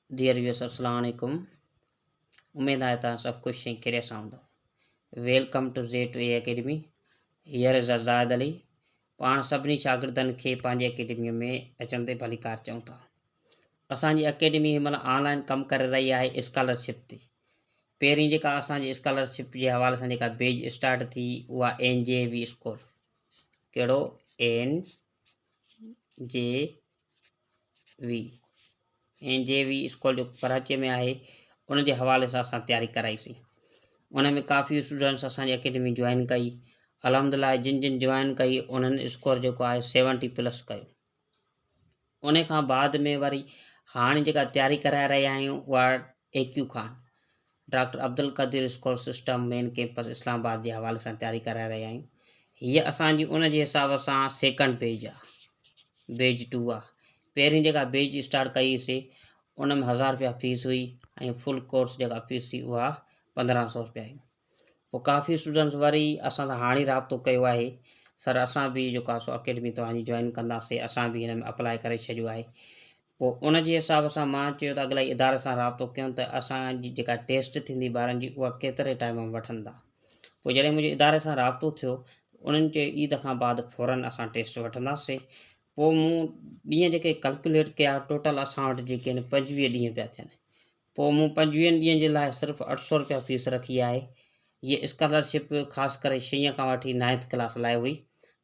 Dear viewers, अस्सलाम वालेकुम। उम्मीद आहे तव्हां सभु ख़ुशि ऐं खैरियत सां हूंदव। Welcome to Z2A academy. Here is Azad Ali. पाण सभिनी शागिर्दनि खे पंहिंजी अकेडमीअ में अचण ते भली कार चऊं था। असांजी अकेडमी हिन महिल ऑनलाइन कमु करे रही आहे स्कॉलरशिप ते। पहिरीं जेका असांजी स्कॉलरशिप जे हवाले सां जेका बैच स्टार्ट थी उहा NJV स्कूल। कहिड़ो? NJV स्कूल जो कराची में आहे। उन जे हवाले सां असां तयारी कराईसीं। उन में काफ़ी स्टूडेंट्स असांजी अकेडमी जॉइन कई। अलहमदिल्ला जिन जिन जॉइन कई उन्हनि स्कोर जेको आहे 70+ कयो। उन खां बाद में वरी हाणे जेका तयारी कराए रहिया आहियूं उहा AQ Khan doctor Abdul Qadeer school system main campus Islamabad जे हवाले सां तयारी कराए रहिया आहियूं। हीअ असांजी उन जे हिसाब सां सेकंड बैच आहे, बैच 2 आहे। पहिरीं जेका बैच स्टार्ट कईसीं उन में 1000 रुपया फ़ीस हुई ऐं फुल कोर्स जेका फ़ीस थी उहा 1500 रुपया हुई। पोइ काफ़ी स्टूडेंट्स वरी असां सां हाणे राब्तो कयो आहे, सर असां बि जेको आहे सो अकेडमी तव्हांजी जॉइन कंदासीं, असां बि हिन में अप्लाई करे छॾियो आहे। पोइ उन जे हिसाब सां मां चयो त अॻिले इदारे सां राब्तो कयूं त असांजी जेका टेस्ट थींदी ॿारनि जी उहा केतिरे टाइम में वठंदा। पोइ जॾहिं मुंहिंजे इदारे सां राब्तो थियो उन्हनि चयो ईद खां बाद फ़ौरन असां टेस्ट वठंदासीं। पोइ मूं ॾींहं जेके कैलकुलेट कया, टोटल असां वटि जेके आहिनि 25 ॾींहं पिया थियनि। पोइ मूं 25 ॾींहंनि जे लाइ सिर्फ़ु 800 रुपया फ़ीस रखी आहे। हीअ स्कॉलरशिप ख़ासि करे 6 खां वठी 9th क्लास लाइ हुई।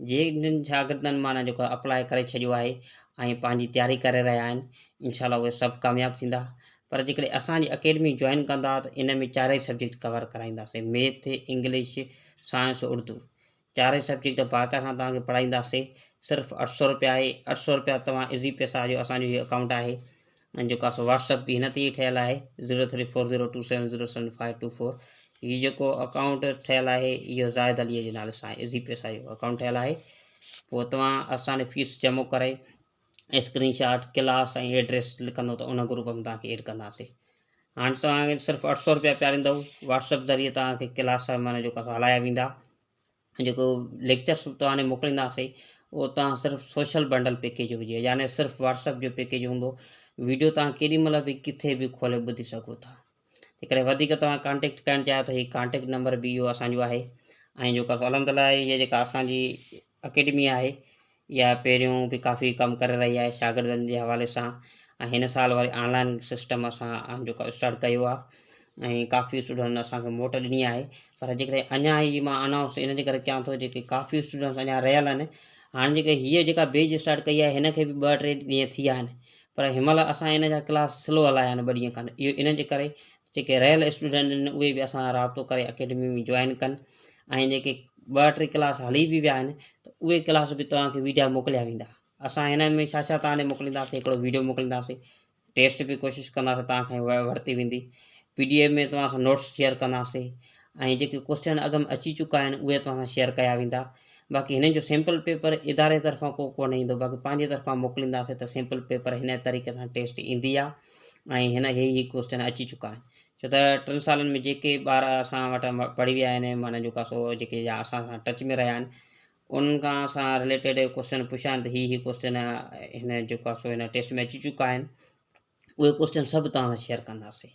जिन शागिर्दनि माना जेको अप्लाई करे छॾियो आहे ऐं पंहिंजी तयारी करे रहिया आहिनि, इंशाल्लाह उहे सभु कामयाबु थींदा। पर जेकॾहिं असांजी अकेडमी जॉइन कंदा त इन में 4 सब्जेक्ट कवर कराईंदासीं, math, English, science, Urdu. 4 subject बाक़ाइदा सां तव्हांखे पढ़ाईंदासीं। सिर्फ़ु 800 रुपया आहे। 800 रुपया तव्हां इज़ी पैसा जो असांजो इहो अकाउंट आहे ऐं जेको आहे सो व्हाट्सअप बि हिन ते ई ठहियलु आहे 0340270524। हीउ जेको अकाउंट ठहियलु आहे इहो ज़ाहिद अलीअ जे नाले सां इज़ी पैसा जो अकाउंट ठहियलु आहे। पोइ तव्हां असांजे फ़ीस जमो करे स्क्रीनशॉट, क्लास ऐं एड्रेस लिखंदो त उन ग्रुप में तव्हांखे एड कंदासीं। हाणे तव्हांखे सिर्फ़ु 800 रुपया पियारींदव। व्हाट्सअप ज़रिए तव्हांखे क्लास माना जेको आहे हलाया वेंदा। जेको लेक्चर्स तव्हांखे मोकिलींदासीं उहो तव्हां सिर्फ़ु सोशल बंडल पैकेज हुजे, यानी सिर्फ़ु व्हाट्सअप जो पैकेज हूंदो। वीडियो तव्हां केॾी महिल बि किथे बि खोले ॿुधी सघो था। जेकॾहिं वधीक तव्हां कॉन्टेक्ट करणु चाहियो त हीउ कॉन्टेक्ट नंबर बि इहो असांजो आहे। ऐं जेको अलहमदिल्ला इहा जेका असांजी अकेडमी आहे इहा पहिरियों बि काफ़ी कमु करे रही आहे शागिर्दनि जे हवाले सां। ऐं हिन साल वरी ऑनलाइन सिस्टम असां जेको स्टार्ट कयो आहे ऐं काफ़ी स्टूडेंट असांखे मोट ॾिनी आहे। पर जेकॾहिं अञा ई मां अनाउंस इन जे करे कयां थो, जेके काफ़ी स्टूडेंट्स अञा रहियल आहिनि। हाणे जेके हीअ जेका बैच स्टार्ट कई आहे हिन खे बि 2-3 ॾींहं थी विया आहिनि, पर हिन महिल असां इन जा क्लास स्लो हलाया आहिनि 2 ॾींहं खनि। इहो इन जे करे जेके रहियल स्टूडेंट आहिनि उहे बि असां राब्तो करे अकेडमी में जॉइन कनि ऐं जेके 2-3 क्लास हली बि विया आहिनि त उहे क्लास बि तव्हांखे वीडियो मोकिलिया वेंदा। असां हिन में छा छा तव्हांखे मोकिलींदासीं, हिकिड़ो वीडियो मोकिलींदासीं, टेस्ट बि कोशिशि कंदासीं तव्हांखे वरिती वेंदी, PDF में तव्हां सां नोट्स शेयर कंदासीं ऐं जेके क्वेश्चन अॻु में अची चुका आहिनि उहे तव्हां सां शेयर कया वेंदा। बाक़ी हिन जो सैम्पल पेपर इदारे तरफ़ां कोन ईंदो, बाक़ी पंहिंजे तरफ़ां मोकिलींदासीं त सैम्पल पेपर हिन तरीक़े सां टेस्ट ईंदी आहे ऐं हिन ही क्वेश्चन अची चुका आहिनि। छो त 3 सालनि में जेके ॿार असां वटि पढ़ी विया आहिनि, माना जेका सो जेके असां सां टच में रहिया आहिनि, उन्हनि खां असां रिलेटेड क्वेश्चन पुछिया आहिनि त ही क्वेश्चन हिन जेको आहे सो हिन टेस्ट में अची चुका आहिनि। उहे क्वेश्चन सभु तव्हां सां शेयर कंदासीं।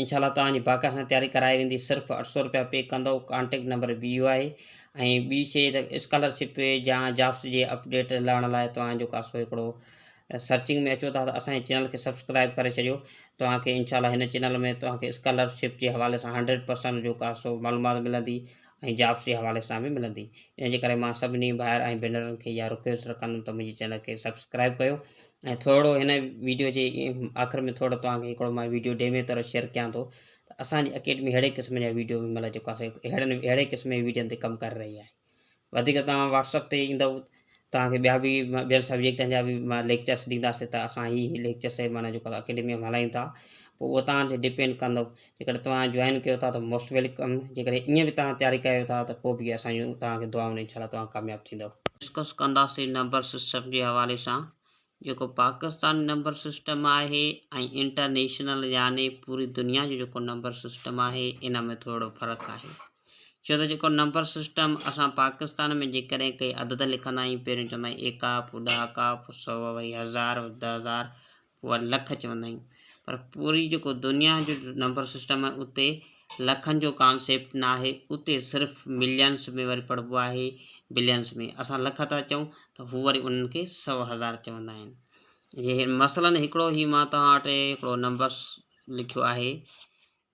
इंशाल्लाह तव्हांजी बाक़ाइदा सां तयारी कराए वेंदी। सिर्फ़ु 800 रुपया पे कंदव। कॉन्टेक्ट नंबर बि इहो आहे। ऐं ॿी शइ त स्कॉलरशिप या जॉब्स जे अपडेट लहण लाइ तव्हां जेको आहे सो हिकिड़ो सर्चिंग में अचो था त असांजे चैनल खे सब्सक्राइब करे छॾियो। तव्हांखे इंशाल्लाह हिन चैनल में तव्हांखे स्कॉलरशिप जे हवाले सां 100% जेको आहे सो मालूमात मिलंदी ऐं जॉब्स जे हवाले सां बि मिलंदी। इन जे करे मां सभिनी भाइर ऐं भेनरुनि खे इहा रिक्वेस्ट रखंदुमि त मुंहिंजे चैनल खे सब्सक्राइब कयो। ऐं थोरो हिन वीडियो जे आख़िर में थोरो तव्हांखे हिकिड़ो मां वीडियो डेमे तरह शेयर कयां थो त असांजी अकेडमी अहिड़े क़िस्म जा वीडियो मतिलबु जेको आहे अहिड़े क़िस्म जी वीडियोनि ते कमु करे रही आहे। वधीक तव्हां व्हाट्सअप ते ईंदव तव्हांखे ॿिया बि ॿियनि सब्जेक्टनि जा बि मां लेक्चर्स ॾींदासीं त असां ही लेक्चर्स माना जेको आहे अकेडमी में हलायूं था। पोइ उहो तव्हां ते डिपेंड कंदव। जेकॾहिं तव्हां जॉइन कयो था त मोस्ट वेलकम। जेकॾहिं ईअं बि तव्हां तयारी कयो था त पोइ बि असांजूं तव्हांखे दुआऊं इंशाल्लाह तव्हां कामयाबु थींदव। डिस्कस कंदासीं नंबर सिस्टम जे हवाले सां। जेको पाकिस्तान नंबर सिस्टम आहे ऐं इंटरनेशनल यानी पूरी दुनिया जो जेको नंबर सिस्टम आहे इन में थोरो फ़र्क़ु आहे। छो त जेको नंबर सिस्टम असां पाकिस्तान में जेकॾहिं कंहिं अदद लिखंदा आहियूं, पहिरियों चवंदा आहियूं 1 पोइ 10 पोइ 100 वरी 1000 10,000 पोइ वरी लख चवंदा आहियूं। पर पूरी जो दुनिया जो नंबर सिस्टम है उते लखन जो कॉन्सेप्ट ना है, उते सिर्फ मिलियंस में वरी पढ़बो है, बिलियंस में। असां लख था चऊं तो हू वरी उन्हनि खे 100,000 चवंदा आहिनि। ये मसलन हिकिड़ो ही मां तव्हां वटि हिकिड़ो नंबर लिखियो आहे।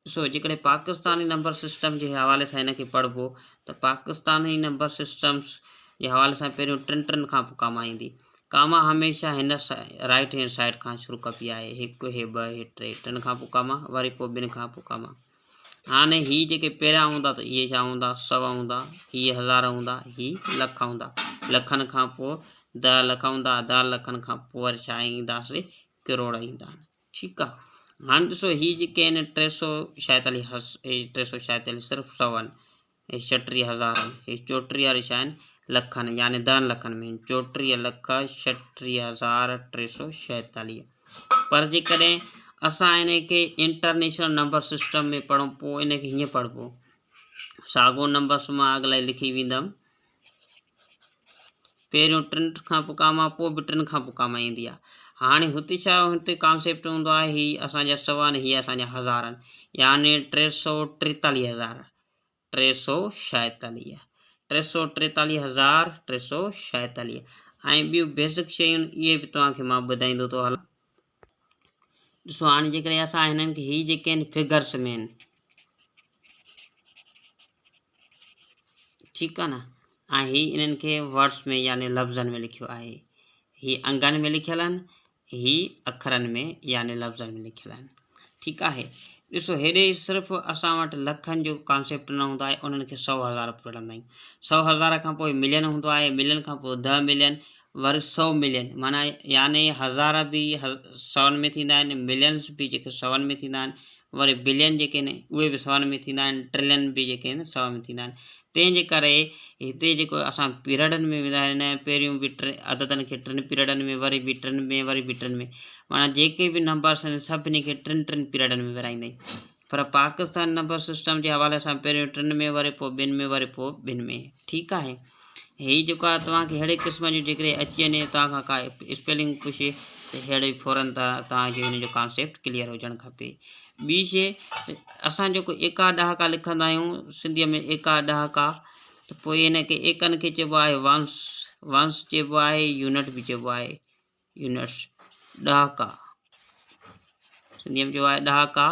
सो जेकॾहिं पाकिस्तानी नंबर सिस्टम जे हवाले सां हिन खे पढ़बो त पाकिस्तानी नंबर सिस्टम्स जे हवाले सां पहिरियों टिनि खां पोइ कामा ईंदी। कामा हमेशह हिन राइट हैंड साइड खां शुरू कबी आहे, 1 हे 2 हे 3, 3 खां पोइ कामा, वरी पोइ 2 खां पोइ कामा। हाणे ही जेके पहिरियां हूंदा त इहे छा हूंदा, 100 हूंदा, ही 1000 हूंदा, ही लख हूंदा, लखनि खां पोइ 10 लख हूंदा, 10 लखनि खां पोइ वरी छा ईंदासीं, करोड़ ईंदा। ठीकु आहे। हाणे ॾिसो ही जेके आहिनि 346 सिर्फ़ु 100 आहिनि, हे 36,000 आहिनि, हे 34 वारी छा आहिनि, लखनि, यानी 10 लखनि में 34,36,346। पर जेकॾहिं असां इन खे इंटरनेशनल नंबर सिस्टम में पढ़ूं पोइ इन खे हीअं पढ़बो, साॻियो नंबर्स मां अॻिले लिखी वेंदुमि। पहिरियों 3 खां पोइ कामा, पोइ बि 3 खां पोइ कामा ईंदी आहे। हाणे हुते छा हुते कॉन्सेप्ट हूंदो आहे, ही असांजा 100 आहिनि, ही असांजा 1000 आहिनि, यानी 343,000, 346, 343,346। ऐं ॿियूं बेसिक शयूं इहे बि तव्हांखे मां ॿुधाईंदो थो हलां। ॾिसो हाणे जेकॾहिं असां हिननि खे ही जेके आहिनि फिगर्स में आहिनि, ठीकु आहे न, ऐं ही इन्हनि खे वर्ड्स में यानी लफ़्ज़नि में लिखियो आहे, ही अंगनि में लिखियल आहिनि, ही अखरनि में यानी लफ़्ज़नि में लिखियल आहिनि। ठीकु आहे। ॾिसो हेॾे सिर्फ़ु असां वटि लखनि जो कॉन्सेप्ट न हूंदो आहे, उन्हनि खे 100,000 पढ़ंदा आहियूं। 100,000 खां पोइ मिलियन हूंदो आहे, मिलियन खां पोइ 10 मिलियन, वरी 100 मिलियन, माना यानी 1000 भी 100 में थींदा आहिनि, मिलियंस भी जेके 100 में थींदा आहिनि, वरी बिलियन जेके आहिनि उहे बि 100 में थींदा आहिनि, ट्रिलियन भी जेके आहिनि 100 में थींदा आहिनि। तंहिंजे करे हिते जेको असां पीरियडनि में वेंदा आहिनि, पहिरियों बि अददनि खे 3 पीरियडनि में, वरी बि 3 में, वरी बि 3 में, माना जेके बि नंबर्स आहिनि सभिनी खे 3 पीरियडनि में विराईंदा आहियूं। पर पाकिस्तान नंबर सिस्टम जे हवाले सां पहिरियों 3 में, वरी पोइ 2 में, वरी पोइ 2 में। ठीकु आहे। हीअ जेको आहे तव्हांखे अहिड़े क़िस्म जी जेकॾहिं अची वञे तव्हांखां का स्पेलिंग पुछे त अहिड़े फौरन तव्हांखे हिन जो कॉन्सेप्ट क्लियर हुजणु खपे। ॿी शइ, असां जेको एका ॾहाका लिखंदा आहियूं सिंधीअ में, एका ॾहाका, त पोइ हिनखे एकनि खे चइबो आहे वंस, वंस चइबो आहे, यूनिट बि चइबो आहे, यूनिट्स, ॾहाका सिंधीअ में चइबो आहे ॾहाका,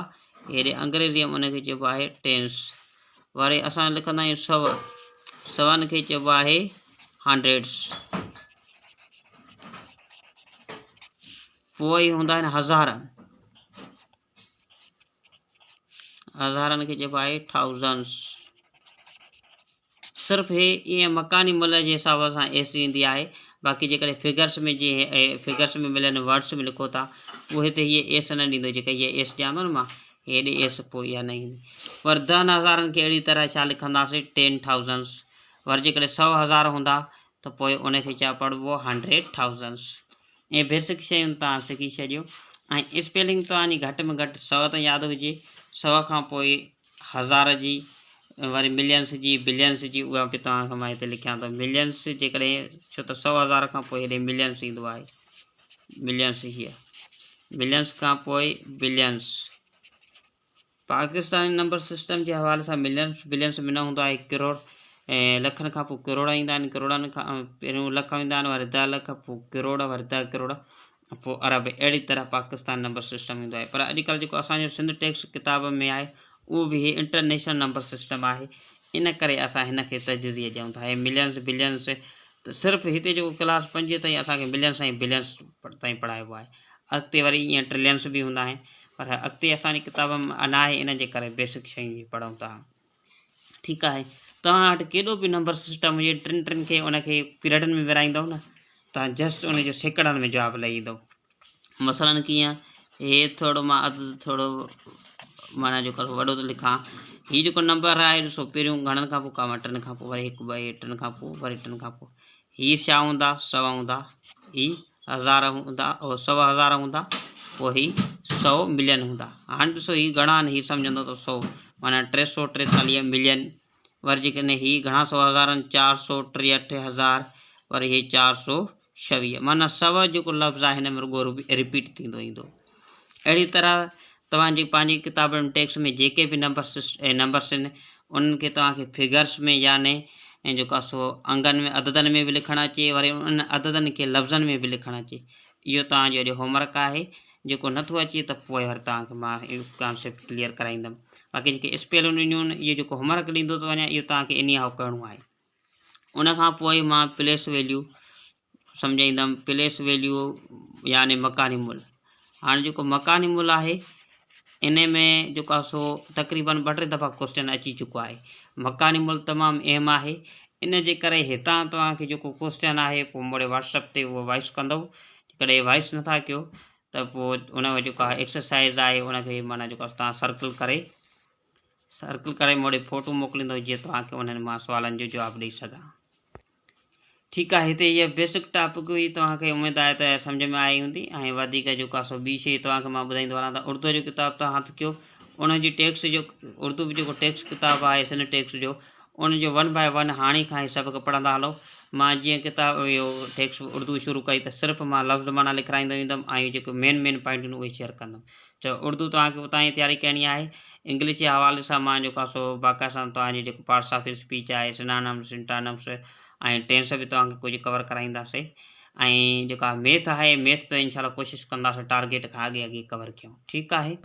हेॾे अंग्रेज़ीअ में उनखे चइबो आहे टेंस। वरी असां लिखंदा आहियूं 100, 100 खे चइबो आहे हंड्रेड्स। पोइ हूंदा आहिनि 1000, 1000 खे चइबो आहे थाउज़ंड्स। सिर्फ़ु हे ईअं मकानी मुल्ह जे हिसाब सां एस ईंदी आहे, बाक़ी जेकॾहिं फिगर्स में जीअं फिगर्स में मिलनि वर्ड्स में लिखो था उहो हिते हीअ एस न ॾींदो, जेका हीअ एस ॾियां थो न मां, हेॾे एस पोइ इहा न ईंदी। पर 10,000 खे अहिड़ी तरह छा लिखंदासीं, 10,000। वरी जेकॾहिं 100,000 हूंदा त पोइ उनखे छा पढ़िबो, 100,000। ऐं बेसिक शयूं तव्हां सिखी छॾियो। ऐं स्पेलिंग तव्हांजी घटि में घटि 100 त यादि हुजे, 100 खां पोइ 1000 जी, वरी मिलियंस जी, बिलियंस जी, उहा बि तव्हांखे मां हिते लिखियां थो। मिलियंस जेकॾहिं, छो त 100,000 खां पोइ हेॾे मिलियंस ईंदो आहे, मिलियंस हीअ, मिलियंस खां पोइ बिलियंस। पाकिस्तानी नंबर सिस्टम जे हवाले सां मिलियंस बिलियंस में न हूंदो आहे, करोड़, ऐं लखनि खां पोइ करोड़ ईंदा आहिनि, करोड़नि खां पहिरियों लख ईंदा आहिनि, वरी 10 लख, पोइ करोड़, वरी 10 करोड़, पोइ अरब। अहिड़ी तरह पाकिस्तान नंबर सिस्टम ईंदो आहे। पर अॼुकल्ह जेको असांजो सिंध टेक्स्ट किताब में आहे उहो बि इंटरनेशनल नंबर सिस्टम आहे, इन करे असां हिन खे तर्जीह ॾियूं था। ऐं मिलियंस बिलियंस त सिर्फ़ु हिते जेको क्लास 5 ताईं असांखे मिलियंस ऐं बिलियंस ताईं पढ़ाइबो आहे। अॻिते वरी ईअं ट्रिलियंस बि हूंदा आहिनि, पर अॻिते असांजी किताब में न आहे, इन जे करे बेसिक शयूं पढ़ूं था। ठीकु आहे। तव्हां वटि केॾो बि नंबर सिस्टम हुजे, 3 खे उनखे पीरियडनि में विराईंदव न, तव्हां जस्ट उनजो सेकड़नि में जवाबु ॾेई ईंदव। मसलन कीअं, हे थोरो मां थोरो माना जेको वॾो थो लिखां, हीअ जेको नंबर आहे ॾिसो, पहिरियों घणनि खां पोइ कामा, 3 खां पोइ, वरी 1 2 3 खां पोइ, वरी 3 खां पोइ, हीअ छा हूंदा, 100 हूंदा, हीअ 1000 हूंदा, 100,000 हूंदा, पोइ हीअ 100 मिलियन हूंदा। हाणे ॾिसो हीअ घणा आहिनि, हीअ सम्झंदो त 100, माना 343 मिलियन। वरी जेकॾहिं हीअ घणा 100,000 आहिनि, 463,000, वरी हीअ 426, माना 100 जेको लफ़्ज़ आहे हिन में रुॻो रिपीट थींदो ईंदो। अहिड़ी तरह तव्हांजी पंहिंजी किताबनि में टेक्स्ट में जेके बि नंबर्स आहिनि उन्हनि खे तव्हांखे फिगर्स में याने ऐं जेको आहे सो अंगनि में अददनि में बि लिखणु अचे, वरी उन अददनि खे लफ़्ज़नि में बि लिखणु अचे। इहो तव्हांजो अॼु होमवर्क आहे। जेको नथो अचे त पोइ वरी तव्हांखे मां इहो कॉन्सेप्ट क्लियर कराईंदुमि। बाक़ी जेके स्पेलिंग ईंदियूं आहिनि इहो जेको होमवर्क ॾींदो थो वञा इहो तव्हांखे इन खां करिणो आहे। उनखां पोइ मां प्लेस वैल्यू सम्झाईंदुमि। प्लेस वैल्यू याने मकानी मुल। हाणे जेको मकानी मुल आहे इन में जेको आहे सो तक़रीबन 2-3 दफ़ा क्वेश्चन अची चुको आहे। मकानी मुल तमामु अहम आहे। इन जे करे हितां तव्हांखे जेको क्वेश्चन आहे पोइ मोड़े व्हाट्सअप ते उहो वॉइस कंदव। कॾहिं वॉइस नथा कयो त पोइ उन जेको आहे एक्सरसाइज़ आहे उनखे माना जेको तव्हां सर्कल करे मोड़े फ़ोटो मोकिलींदव जीअं तव्हांखे उन्हनि मां सुवालनि जो जवाबु ॾेई सघां। ठीकु आहे। हिते इहा बेसिक टॉपिक हुई, तव्हांखे उमेदु आहे त सम्झ में आई हूंदी। ऐं वधीक जेको आहे सो ॿी शइ तव्हांखे मां ॿुधाईंदो वञां त उर्दू जो किताब तव्हां हथु कयो, उनजी टेक्स्ट जो उर्दू जो जेको टेक्स्ट किताबु आहे सिंध टेक्स्ट जो उनजो 1 बाय 1 हाणे खां ई सबक़ु पढ़ंदा हलो। मां जीअं किताब इहो टेक्स्ट उर्दू शुरू कई त सिर्फ़ु मां लफ़्ज़ माना लिखाईंदो वेंदुमि ऐं जेको मेन पॉइंट आहिनि उहे शेयर कंदुमि। त उर्दू तव्हांखे उतां जी तयारी करणी आहे। इंग्लिश जे हवाले सां मां जेको आहे सो बाक़ाइदा सां तव्हांजी जेको पार्ट्स ऑफ स्पीच आहे, सिनोनिम्स, सिंटोनिम्स ऐं टेंस बि तव्हांखे कुझु कवर कराईंदासीं। ऐं जेका मैथ आहे मैथ त इंशाल्लाह कोशिशि कंदासीं टारगेट खां अॻे कवर कयूं। ठीकु आहे।